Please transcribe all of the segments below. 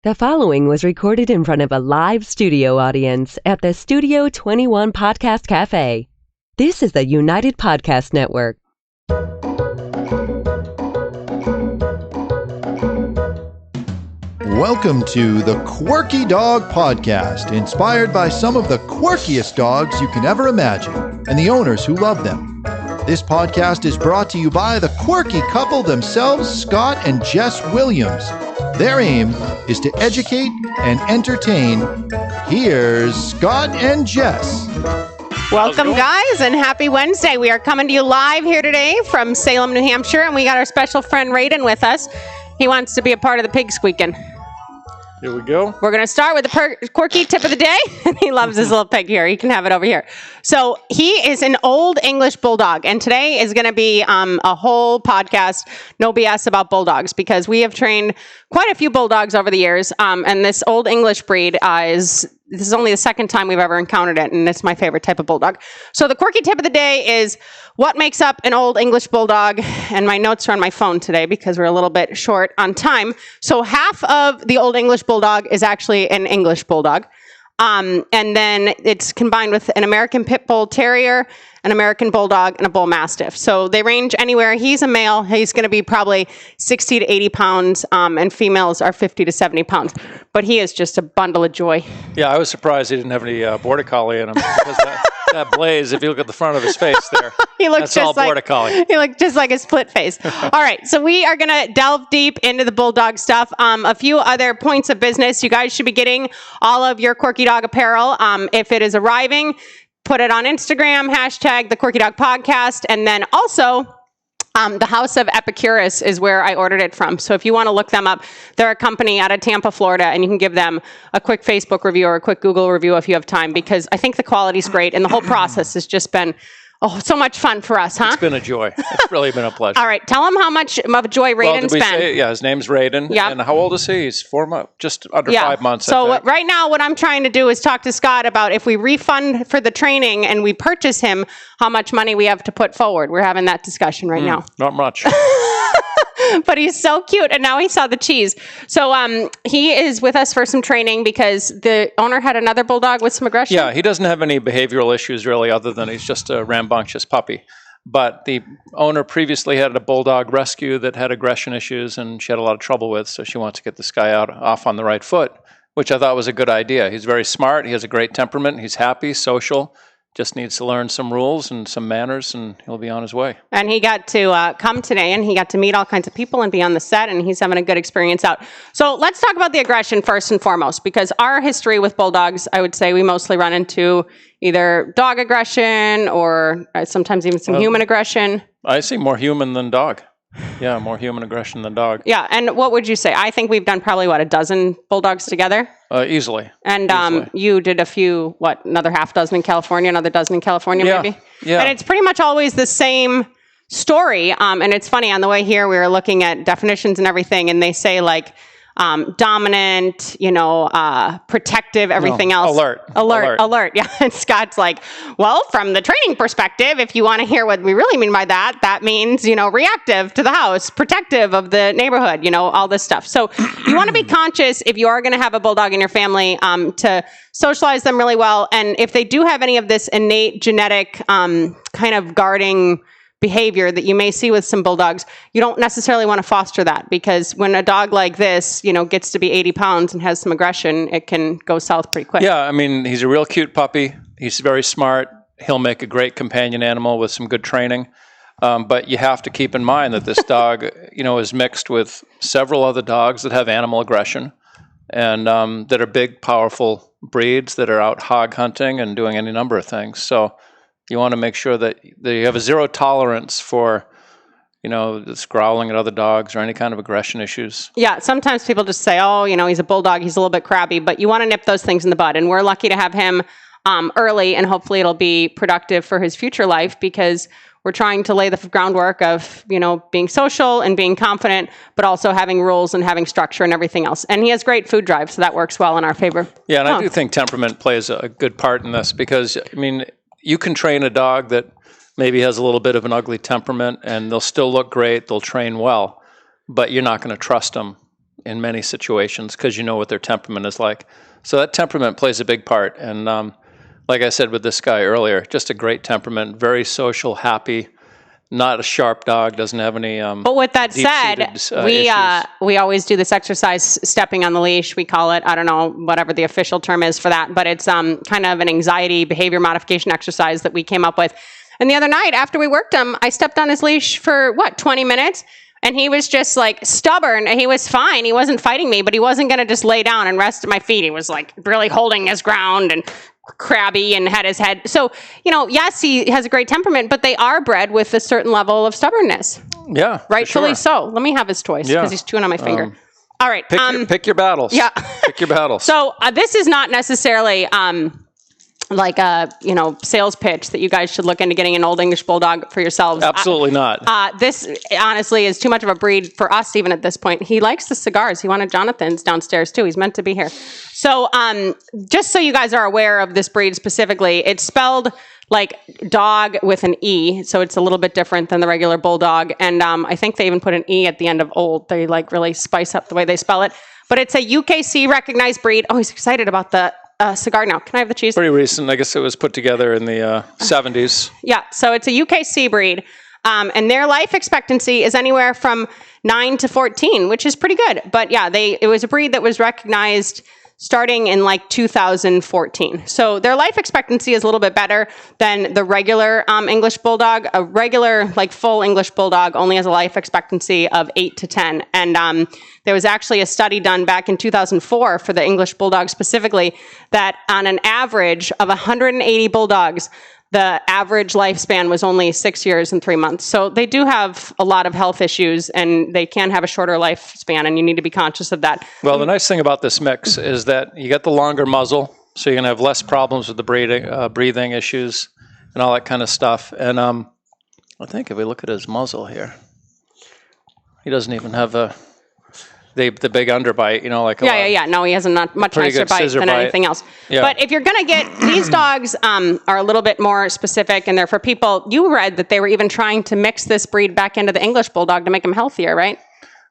The following was recorded in front of a live studio audience at the Studio 21 Podcast Cafe. This is the United Podcast Network. Welcome to the Quirky Dog Podcast, inspired by some of the quirkiest dogs you can ever imagine, and the owners who love them. This podcast is brought to you by the quirky couple themselves, Scott and Jess Williams. Their aim is to educate and entertain. Here's Scott and Jess. Welcome, guys, and happy Wednesday. We are coming to you live here today from Salem, New Hampshire, and we got our special friend Raiden with us. He wants to be a part of the pig squeaking. Here we go. We're going to start with the quirky tip of the day. He loves his little pig here. He can have it over here. So he is an Old English Bulldog, and today is going to be a whole podcast, no BS about Bulldogs, because we have trained quite a few Bulldogs over the years, and this Old English breed this is only the second time we've ever encountered it, and it's my favorite type of Bulldog. So the quirky tip of the day is what makes up an Old English Bulldog, and my notes are on my phone today because we're a little bit short on time. So half of the Old English Bulldog is actually an English Bulldog, and then it's combined with an American Pit Bull Terrier, an American Bulldog, and a Bull Mastiff. So they range anywhere. He's a male. He's going to be probably 60 to 80 pounds, and females are 50 to 70 pounds. But he is just a bundle of joy. Yeah, I was surprised he didn't have any Border Collie in him, because that blaze, if you look at the front of his face there, he looks that's just all like, Border Collie. He looked just like a split face. All right, so we are going to delve deep into the Bulldog stuff. A few other points of business. You guys should be getting all of your Quirky Dog apparel. If it is arriving, put it on Instagram, hashtag the Quirky Dog Podcast, and then also the House of Epicurus is where I ordered it from. So if you want to look them up, they're a company out of Tampa, Florida, and you can give them a quick Facebook review or a quick Google review if you have time, because I think the quality's great, and the whole process has just been so much fun for us, huh? It's been a joy. It's really been a pleasure. All right, tell them how much of a joy Raiden's been. Yeah, his name's Raiden. Yeah. And how old is he? He's 4 months, just under 5 months. So right now, what I'm trying to do is talk to Scott about if we refund for the training and we purchase him, how much money we have to put forward. We're having that discussion right now. Not much. But he's so cute, and now he saw the cheese. So he is with us for some training because the owner had another Bulldog with some aggression. Yeah, he doesn't have any behavioral issues really, other than he's just a rambunctious puppy. But the owner previously had a Bulldog rescue that had aggression issues, and she had a lot of trouble with, so she wants to get this guy off on the right foot, which I thought was a good idea. He's very smart, he has a great temperament, he's happy, social, just needs to learn some rules and some manners, and he'll be on his way. And he got to come today, and he got to meet all kinds of people and be on the set, and he's having a good experience out. So let's talk about the aggression first and foremost, because our history with Bulldogs, I would say we mostly run into either dog aggression or sometimes even some human aggression. I see more human than dog. Yeah, more human aggression than dog. Yeah, and what would you say? I think we've done probably, a dozen Bulldogs together? Easily. And easily. You did a few, another half dozen in California, another dozen in California maybe? Yeah. And it's pretty much always the same story. And it's funny, on the way here, we were looking at definitions and everything, and they say dominant, protective, everything else. Alert. Yeah. And Scott's like, well, from the training perspective, if you want to hear what we really mean by that, that means, reactive to the house, protective of the neighborhood, all this stuff. So you want to be conscious if you are going to have a Bulldog in your family, to socialize them really well. And if they do have any of this innate genetic kind of guarding behavior that you may see with some Bulldogs, you don't necessarily want to foster that, because when a dog like this, gets to be 80 pounds and has some aggression, it can go south pretty quick. Yeah, I mean, he's a real cute puppy. He's very smart. He'll make a great companion animal with some good training. But you have to keep in mind that this dog, is mixed with several other dogs that have animal aggression, and that are big, powerful breeds that are out hog hunting and doing any number of things. So you want to make sure that you have a zero tolerance for, this growling at other dogs or any kind of aggression issues. Yeah, sometimes people just say, he's a Bulldog, he's a little bit crabby, but you want to nip those things in the bud. And we're lucky to have him early, and hopefully it'll be productive for his future life, because we're trying to lay the groundwork of, being social and being confident, but also having rules and having structure and everything else. And he has great food drive, so that works well in our favor. Yeah, and I do think temperament plays a good part in this, because, you can train a dog that maybe has a little bit of an ugly temperament, and they'll still look great, they'll train well, but you're not going to trust them in many situations because you know what their temperament is like. So that temperament plays a big part. And like I said with this guy earlier, just a great temperament, very social, happy, not a sharp dog, doesn't have any But with that said, we always do this exercise, stepping on the leash, we call it. I don't know, whatever the official term is for that, but it's kind of an anxiety behavior modification exercise that we came up with. And the other night, after we worked him, I stepped on his leash for, 20 minutes? And he was just like stubborn. He was fine. He wasn't fighting me, but he wasn't going to just lay down and rest at my feet. He was like really holding his ground and crabby and had his head. So, yes, he has a great temperament, but they are bred with a certain level of stubbornness. Yeah. Rightfully sure. so. Let me have his toys because he's chewing on my finger. All right. Pick your battles. Yeah. Pick your battles. So this is not necessarily like a sales pitch that you guys should look into getting an Old English Bulldog for yourselves. Absolutely not. This honestly is too much of a breed for us even at this point. He likes the cigars. He wanted Jonathan's downstairs too. He's meant to be here. So just so you guys are aware of this breed specifically, it's spelled like dog with an E. So it's a little bit different than the regular Bulldog. And I think they even put an E at the end of old. They like really spice up the way they spell it. But it's a UKC recognized breed. Oh, he's excited about the cigar now. Can I have the cheese? Pretty recent. I guess it was put together in the 70s. Yeah, so it's a UKC breed. And their life expectancy is anywhere from 9 to 14, which is pretty good. But yeah, it was a breed that was recognized starting in like 2014. So their life expectancy is a little bit better than the regular English Bulldog. A regular, like full English Bulldog only has a life expectancy of 8 to 10. And there was actually a study done back in 2004 for the English Bulldog specifically that on an average of 180 Bulldogs, the average lifespan was only 6 years and 3 months. So they do have a lot of health issues and they can have a shorter lifespan, and you need to be conscious of that. Well, the nice thing about this mix is that you get the longer muzzle, so you're going to have less problems with the breathing issues and all that kind of stuff. And I think if we look at his muzzle here, he doesn't even have the big underbite, like No, he has a much nicer bite than anything else. Yeah. But if you're going to get, these dogs are a little bit more specific, and they're for people. You read that they were even trying to mix this breed back into the English Bulldog to make them healthier, right?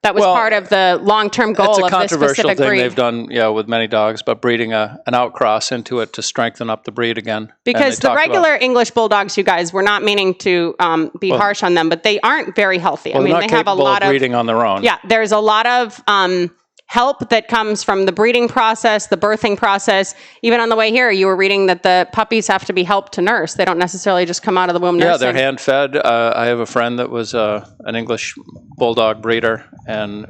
That was part of the long-term goal of this specific breed. It's a controversial thing they've done, with many dogs, but breeding an outcross into it to strengthen up the breed again. Because the regular English Bulldogs, you guys, we're not meaning to be harsh on them, but they aren't very healthy. Well, they have a lot of breeding on their own. Yeah, there's a lot of help that comes from the breeding process, the birthing process. Even on the way here, you were reading that the puppies have to be helped to nurse. They don't necessarily just come out of the womb nursing. Yeah, they're hand fed. I have a friend that was an English Bulldog breeder, and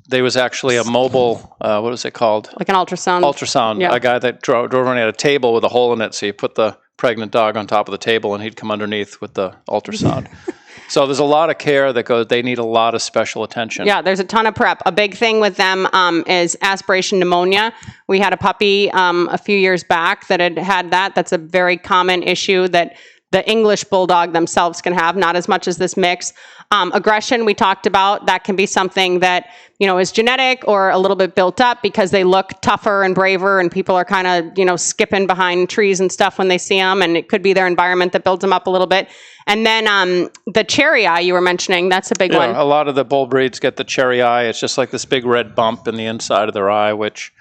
there was actually a mobile, what was it called? Like an ultrasound. Ultrasound. Yeah. A guy that drove around at a table with a hole in it, so you put the pregnant dog on top of the table and he'd come underneath with the ultrasound. So there's a lot of care that goes, they need a lot of special attention. Yeah, there's a ton of prep. A big thing with them is aspiration pneumonia. We had a puppy a few years back that had that. That's a very common issue that the English Bulldog themselves can have, not as much as this mix. Aggression, we talked about, that can be something that, is genetic or a little bit built up because they look tougher and braver and people are kind of, skipping behind trees and stuff when they see them. And it could be their environment that builds them up a little bit. And then the cherry eye you were mentioning, that's a big one. A lot of the bull breeds get the cherry eye. It's just like this big red bump in the inside of their eye, which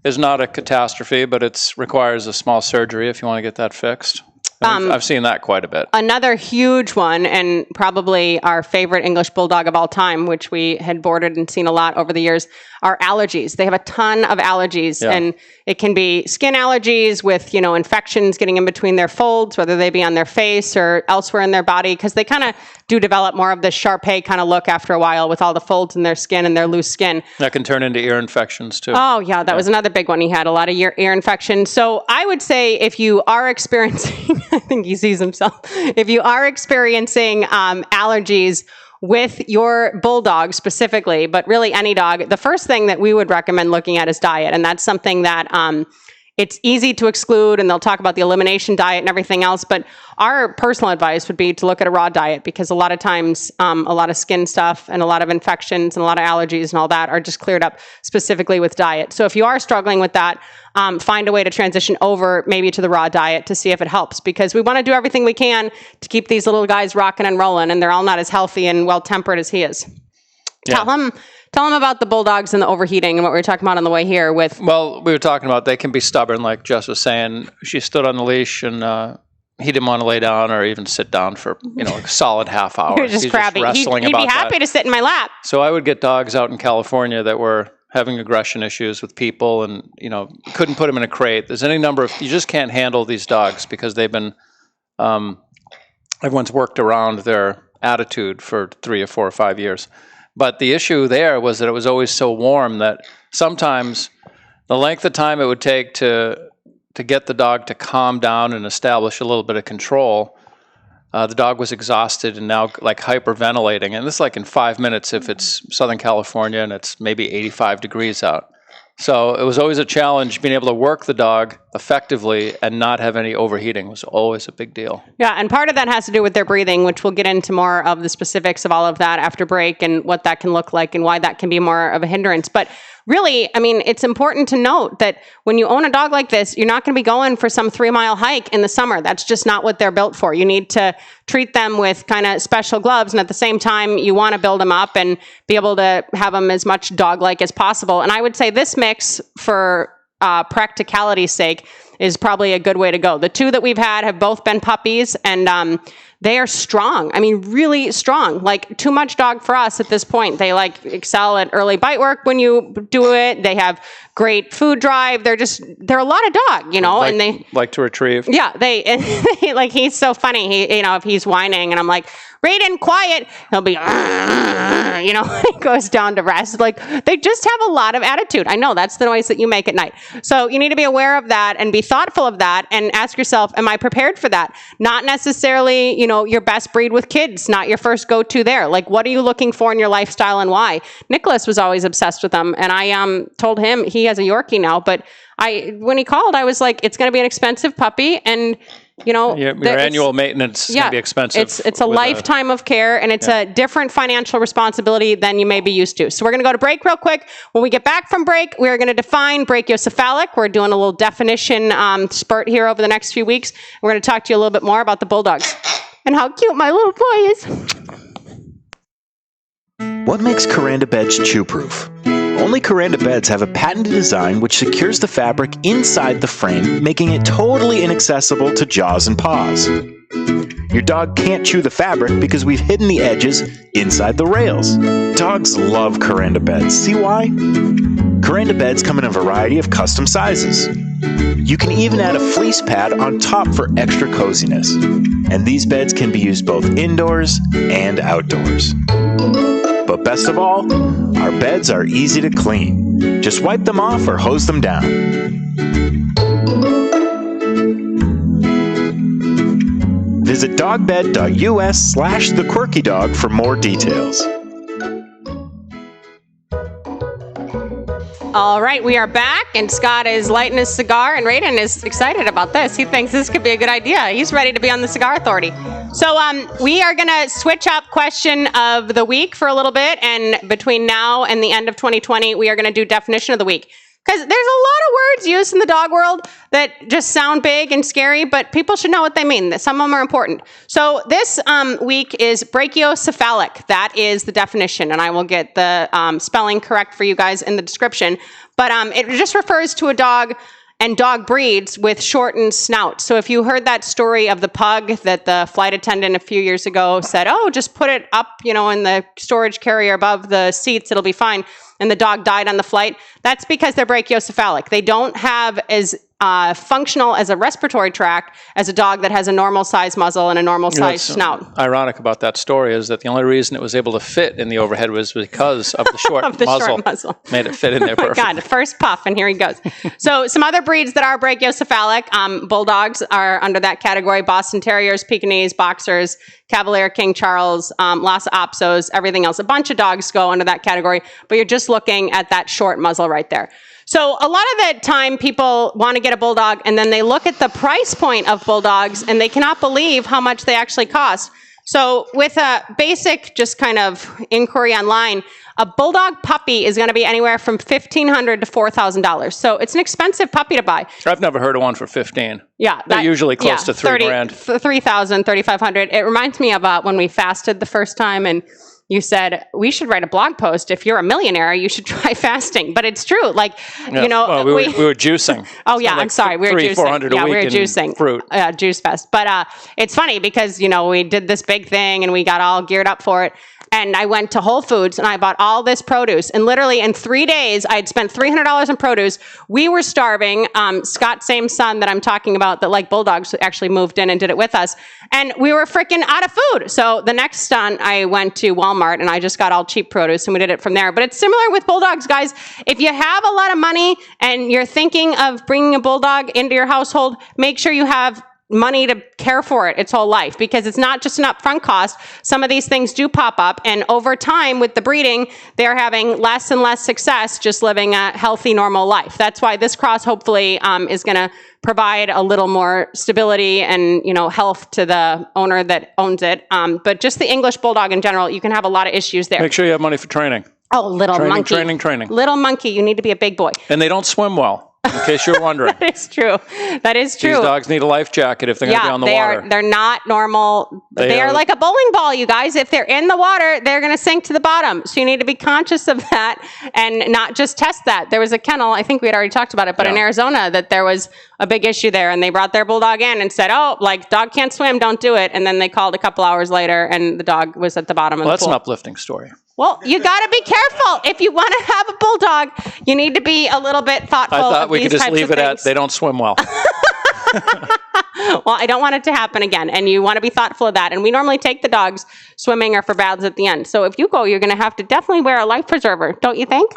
is not a catastrophe, but it requires a small surgery if you want to get that fixed. I've seen that quite a bit. Another huge one, and probably our favorite English Bulldog of all time, which we had boarded and seen a lot over the years, are allergies. They have a ton of allergies, and it can be skin allergies with, infections getting in between their folds, whether they be on their face or elsewhere in their body, because they kind of do develop more of this Shar-Pei kind of look after a while with all the folds in their skin and their loose skin. That can turn into ear infections too. Oh yeah, that was another big one. He had a lot of ear infections. So I would say if you are experiencing, I think he sees himself, if you are experiencing allergies with your Bulldog specifically, but really any dog, the first thing that we would recommend looking at is diet. And that's something that it's easy to exclude, and they'll talk about the elimination diet and everything else. But our personal advice would be to look at a raw diet, because a lot of times a lot of skin stuff and a lot of infections and a lot of allergies and all that are just cleared up specifically with diet. So if you are struggling with that, find a way to transition over maybe to the raw diet to see if it helps, because we want to do everything we can to keep these little guys rocking and rolling, and they're all not as healthy and well-tempered as he is. Yeah. Tell them about the Bulldogs and the overheating and what we were talking about on the way here with... Well, we were talking about they can be stubborn, like Jess was saying. She stood on the leash and he didn't want to lay down or even sit down for, a solid half hour. You're just crabby. He'd be happy to sit in my lap. So I would get dogs out in California that were having aggression issues with people and, couldn't put them in a crate. There's any number of... You just can't handle these dogs because they've been... everyone's worked around their attitude for 3 or 4 or 5 years. But the issue there was that it was always so warm that sometimes the length of time it would take to get the dog to calm down and establish a little bit of control, the dog was exhausted and now like hyperventilating. And this is like in 5 minutes if it's Southern California and it's maybe 85 degrees out. So it was always a challenge being able to work the dog effectively and not have any overheating was always a big deal. Yeah, and part of that has to do with their breathing, which we'll get into more of the specifics of all of that after break and what that can look like and why that can be more of a hindrance. But really, it's important to note that when you own a dog like this, you're not going to be going for some 3-mile hike in the summer. That's just not what they're built for. You need to treat them with kind of special gloves. And at the same time, you want to build them up and be able to have them as much dog-like as possible. And I would say this mix, for practicality's sake, is probably a good way to go. The 2 that we've had have both been puppies, and they are strong. Really strong. Like, too much dog for us at this point. They excel at early bite work when you do it. They have great food drive. They're a lot of dog, and they like to retrieve. Yeah, they he's so funny. He, if he's whining and I'm like, Raiden, quiet, he'll be, he goes down to rest. They just have a lot of attitude. I know that's the noise that you make at night. So you need to be aware of that and be thoughtful of that and ask yourself, am I prepared for that? Not necessarily, your best breed with kids, not your first go-to there. What are you looking for in your lifestyle and why? Nicholas was always obsessed with them. And I told him, he has a Yorkie now, but when he called, I was like, it's going to be an expensive puppy. And your annual maintenance is going to be expensive. It's a lifetime of care, and it's a different financial responsibility than you may be used to. So we're going to go to break real quick. When we get back from break, we're going to define brachycephalic. We're doing a little definition spurt here over the next few weeks. We're going to talk to you a little bit more about the Bulldogs and how cute my little boy is. What makes Kranda Beds chew-proof? Only Kranda Beds have a patented design which secures the fabric inside the frame, making it totally inaccessible to jaws and paws. Your dog can't chew the fabric because we've hidden the edges inside the rails. Dogs love Kranda Beds. See why? Kranda Beds come in a variety of custom sizes. You can even add a fleece pad on top for extra coziness. And these beds can be used both indoors and outdoors. But best of all, our beds are easy to clean. Just wipe them off or hose them down. Visit dogbed.us/thequirkydog for more details. All right, we are back, and Scott is lighting his cigar, and Raiden is excited about this. He thinks this could be a good idea. He's ready to be on the Cigar Authority. So we are going to switch up question of the week for a little bit, and between now and the end of 2020, we are going to do definition of the week. Because there's a lot of words used in the dog world that just sound big and scary, but people should know what they mean. Some of them are important. So this week is brachycephalic. That is the definition, and I will get the spelling correct for you guys in the description. But it just refers to a dog and dog breeds with shortened snouts. So if you heard that story of the pug that the flight attendant a few years ago said, oh, just put it up, in the storage carrier above the seats, it'll be fine. And the dog died on the flight. That's because they're brachycephalic. They don't have as functional as a respiratory tract as a dog that has a normal size muzzle and a normal size snout. Ironic about that story is that the only reason it was able to fit in the overhead was because of the short short muzzle. Made it fit in there perfectly. Oh my God, first puff, and here he goes. So some other breeds that are brachycephalic, Bulldogs are under that category, Boston Terriers, Pekingese, Boxers, Cavalier, King Charles, Lhasa Apsos, everything else. A bunch of dogs go under that category, but you're just looking at that short muzzle right there. So a lot of the time people want to get a Bulldog and then they look at the price point of Bulldogs and they cannot believe how much they actually cost. So with a basic just kind of inquiry online, a Bulldog puppy is going to be anywhere from $1,500 to $4,000. So it's an expensive puppy to buy. I've never heard of one for 15. Yeah. They're usually close to $3,000. $3,000, $3,500. It reminds me of when we fasted the first time and you said, we should write a blog post. If you're a millionaire, you should try fasting. But it's true. Like, you know, well, we were juicing. Oh, yeah. Like I'm sorry. We were juicing. 400 a yeah, week we were in juicing. Fruit. Juice fest. But it's funny because, you know, we did this big thing and we got all geared up for it. And I went to Whole Foods and I bought all this produce. And literally in 3 days, I had spent $300 in produce. We were starving. Scott, same son that I'm talking about that like Bulldogs, actually moved in and did it with us. And we were freaking out of food. So the next stunt, I went to Walmart and I just got all cheap produce and we did it from there. But it's similar with Bulldogs, guys. If you have a lot of money and you're thinking of bringing a Bulldog into your household, make sure you have money to care for it its whole life, because it's not just an upfront cost. Some of these things do pop up, and over time with the breeding, they're having less and less success just living a healthy, normal life. That's why this cross hopefully is going to provide a little more stability and, you know, health to the owner that owns it. But just the English Bulldog in general, you can have a lot of issues there. Make sure you have money for training. Oh, little monkey. Training. Little monkey, you need to be a big boy. And they don't swim well, in case you're wondering. That is true. That is true. These dogs need a life jacket if they're going to be on the water. They're not normal. They are like a bowling ball, you guys. If they're in the water, they're going to sink to the bottom. So you need to be conscious of that and not just test that. There was a kennel, I think we had already talked about it, but in Arizona, that there was a big issue there, and they brought their Bulldog in and said, oh, like, dog can't swim, don't do it. And then they called a couple hours later, and the dog was at the bottom of the pool. That's an uplifting story. Well, you got to be careful. If you want to have a Bulldog, you need to be a little bit thoughtful. I thought of we could these just types leave of it things. at they don't swim well. Well, I don't want it to happen again, and you want to be thoughtful of that. And we normally take the dogs swimming or for baths at the end. So if you go, you're going to have to definitely wear a life preserver, don't you think?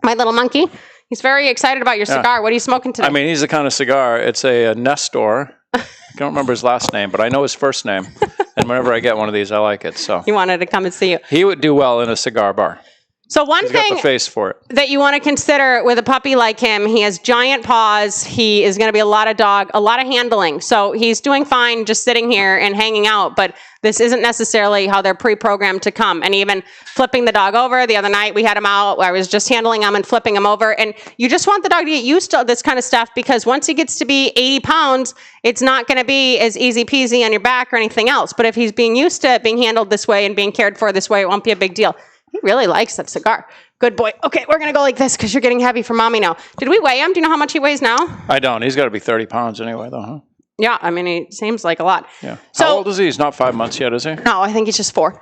My little monkey, he's very excited about your cigar. What are you smoking today? I mean, he's the kind of cigar. It's a Nestor. I don't remember his last name, but I know his first name. And whenever I get one of these, I like it. So he wanted to come and see you. He would do well in a cigar bar. So one He's thing got the face for it. That you want to consider with a puppy like him, he has giant paws. He is going to be a lot of dog, a lot of handling. So he's doing fine just sitting here and hanging out, but this isn't necessarily how they're pre-programmed to come. And even flipping the dog over. The other night we had him out where I was just handling him and flipping him over. And you just want the dog to get used to this kind of stuff, because once he gets to be 80 pounds, it's not going to be as easy peasy on your back or anything else. But if he's being used to being handled this way and being cared for this way, it won't be a big deal. He really likes that cigar. Good boy. Okay, we're going to go like this because you're getting heavy for mommy now. Did we weigh him? Do you know how much he weighs now? I don't. He's got to be 30 pounds anyway, though, huh? Yeah, I mean, he seems like a lot. Yeah. So, how old is he? He's not 5 months yet, is he? No, I think he's just 4.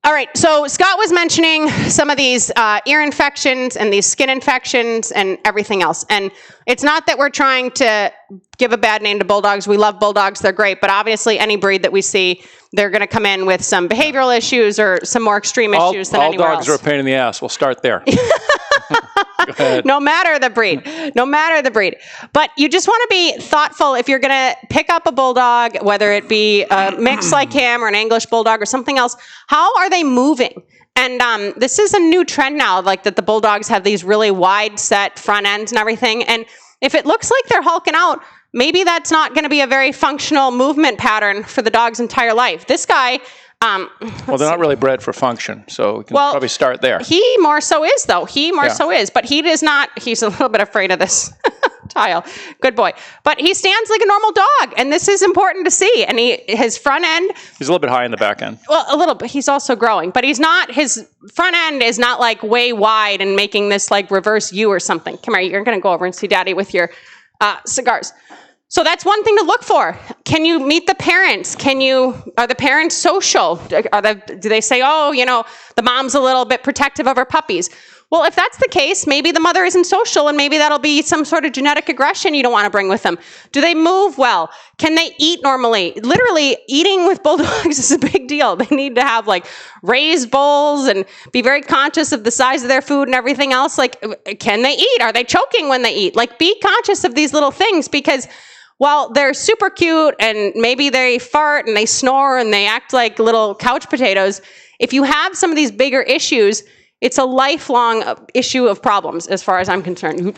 All right, so Scott was mentioning some of these ear infections and these skin infections and everything else. And it's not that we're trying to give a bad name to Bulldogs. We love Bulldogs. They're great. But obviously, any breed that we see, they're going to come in with some behavioral issues or some more extreme issues than anywhere else. All dogs are a pain in the ass. We'll start there. No matter the breed. But you just want to be thoughtful if you're going to pick up a Bulldog, whether it be a mix like him or an English Bulldog or something else. How are they moving? And this is a new trend now, like that the Bulldogs have these really wide set front ends and everything. And if it looks like they're hulking out, maybe that's not going to be a very functional movement pattern for the dog's entire life. This guy... well, they're not really bred for function, so we can probably start there. He more so is, though. So is, but he does not. He's a little bit afraid of this tile. Good boy. But he stands like a normal dog, and this is important to see. And his front end... He's a little bit high in the back end. Well, a little bit. He's also growing, but he's not... His front end is not like way wide and making this like reverse U or something. Come here. You're going to go over and see Daddy with your cigars. So that's one thing to look for. Can you meet the parents? Are the parents social? Do they say, oh, you know, the mom's a little bit protective of her puppies? Well, if that's the case, maybe the mother isn't social, and maybe that'll be some sort of genetic aggression you don't want to bring with them. Do they move well? Can they eat normally? Literally, eating with Bulldogs is a big deal. They need to have like raised bowls and be very conscious of the size of their food and everything else. Like, can they eat? Are they choking when they eat? Like, be conscious of these little things, because while they're super cute and maybe they fart and they snore and they act like little couch potatoes, if you have some of these bigger issues, it's a lifelong issue of problems as far as I'm concerned.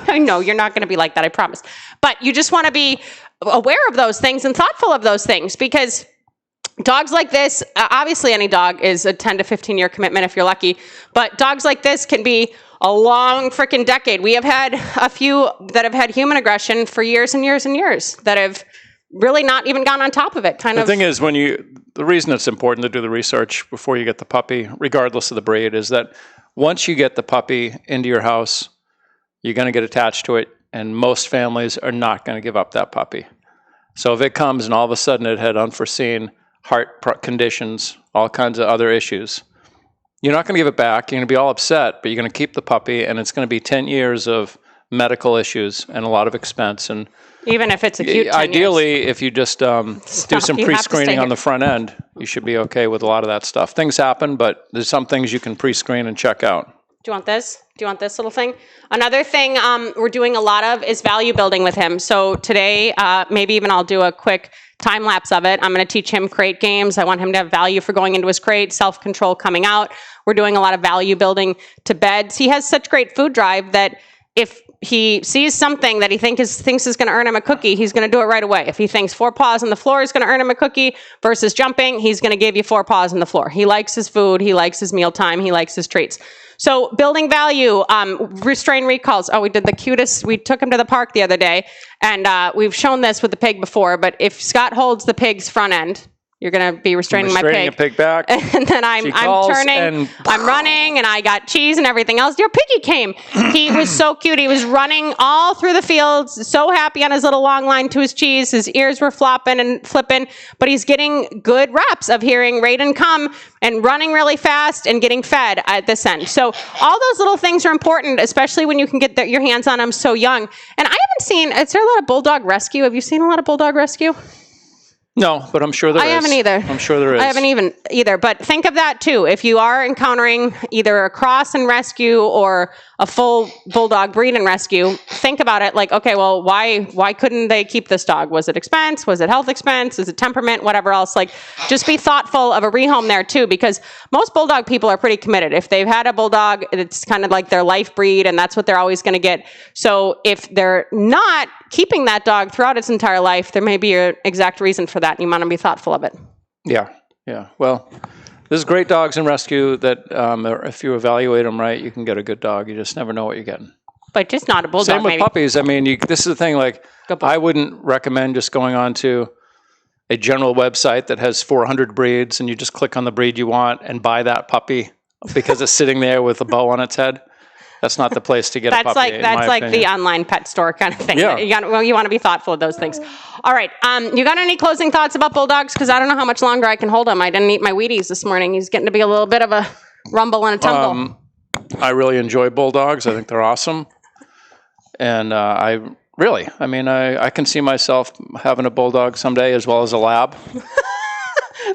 I know you're not going to be like that, I promise. But you just want to be aware of those things and thoughtful of those things, because dogs like this, obviously any dog is a 10 to 15 year commitment if you're lucky, but dogs like this can be a long freaking decade. We have had a few that have had human aggression for years and years and years that have really not even gone on top of it. The thing is, the reason it's important to do the research before you get the puppy, regardless of the breed, is that once you get the puppy into your house, you're going to get attached to it, and most families are not going to give up that puppy. So if it comes and all of a sudden it had unforeseen heart conditions, all kinds of other issues, you're not going to give it back. You're going to be all upset, but you're going to keep the puppy, and it's going to be 10 years of medical issues and a lot of expense. And even if it's acute, ideally, if you just do some pre-screening on the front end, you should be okay with a lot of that stuff. Things happen, but there's some things you can pre-screen and check out. Do you want this? Do you want this little thing? Another thing we're doing a lot of is value building with him. So today, maybe even I'll do a quick time lapse of it. I'm going to teach him crate games. I want him to have value for going into his crate, self-control coming out. We're doing a lot of value building to beds. He has such great food drive that if he sees something that he thinks is going to earn him a cookie, he's going to do it right away. If he thinks 4 paws on the floor is going to earn him a cookie versus jumping, he's going to give you 4 paws on the floor. He likes his food. He likes his mealtime. He likes his treats. So building value, restrain recalls. Oh, we did the cutest. We took him to the park the other day, and we've shown this with the pig before, but if Scott holds the pig's front end, you're going to be restraining my pig. A pig back. And then I'm turning, I'm running, and I got cheese and everything else. Your piggy came. He was so cute. He was running all through the fields, so happy on his little long line to his cheese. His ears were flopping and flipping, but he's getting good reps of hearing Raiden come and running really fast and getting fed at this end. So all those little things are important, especially when you can get your hands on them so young. And I haven't seen, is there a lot of Bulldog rescue? Have you seen a lot of Bulldog rescue? No, but I'm sure there is. I haven't either. I'm sure there is. I haven't even either. But think of that too. If you are encountering either a cross and rescue or a full Bulldog breed and rescue, think about it like, okay, well, why couldn't they keep this dog? Was it expense? Was it health expense? Is it temperament? Whatever else. Like, just be thoughtful of a rehome there too, because most Bulldog people are pretty committed. If they've had a Bulldog, it's kind of like their life breed, and that's what they're always going to get. So if they're not keeping that dog throughout its entire life, there may be an exact reason for that, and you want to be thoughtful of it. Yeah. Well, there's great dogs in rescue that if you evaluate them right, you can get a good dog. You just never know what you're getting. But just not a Bulldog. Same with puppies. I mean, this is the thing. Like, I wouldn't recommend just going on to a general website that has 400 breeds and you just click on the breed you want and buy that puppy because it's sitting there with a bow on its head. That's not the place to get a puppy. That's like the online pet store kind of thing. Yeah. You want to be thoughtful of those things. All right. You got any closing thoughts about Bulldogs? Because I don't know how much longer I can hold him. I didn't eat my Wheaties this morning. He's getting to be a little bit of a rumble and a tumble. I really enjoy Bulldogs. I think they're awesome. And I can see myself having a Bulldog someday as well as a lab.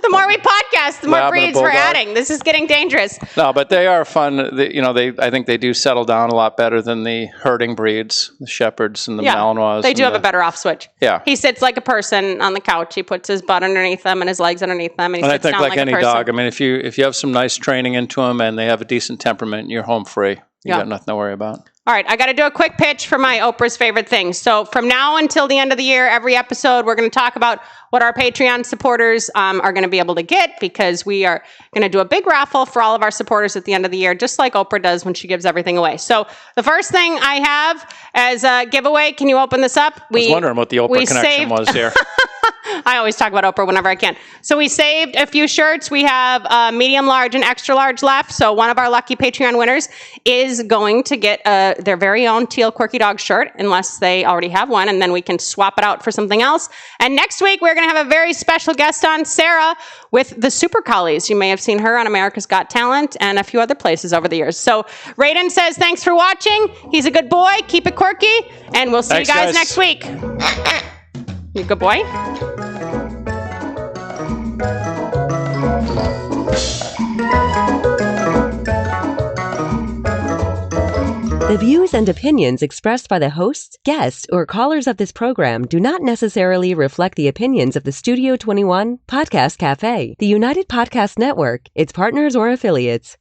The more we podcast, the more breeds we're adding. This is getting dangerous. No, but they are fun. I think they do settle down a lot better than the herding breeds, the Shepherds and the Malinois. They do have a better off switch. Yeah. He sits like a person on the couch. He puts his butt underneath them and his legs underneath them. And I think like any dog, I mean, if you have some nice training into them and they have a decent temperament, you're home free. You got nothing to worry about. All right, I got to do a quick pitch for my Oprah's favorite things. So from now until the end of the year, every episode, we're going to talk about what our Patreon supporters are going to be able to get, because we are going to do a big raffle for all of our supporters at the end of the year, just like Oprah does when she gives everything away. So the first thing I have as a giveaway, can you open this up? I was wondering what the Oprah connection was here. I always talk about Oprah whenever I can. So we saved a few shirts. We have medium, large, and extra large left. So one of our lucky Patreon winners is going to get their very own teal Quirky Dog shirt, unless they already have one, and then we can swap it out for something else. And next week, we're going to have a very special guest on, Sarah, with the Super Collies. You may have seen her on America's Got Talent and a few other places over the years. So Raiden says thanks for watching. He's a good boy. Keep it quirky, and we'll see you guys next week. You a good boy? The views and opinions expressed by the hosts, guests, or callers of this program do not necessarily reflect the opinions of the Studio 21 Podcast Cafe, the United Podcast Network, its partners, or affiliates.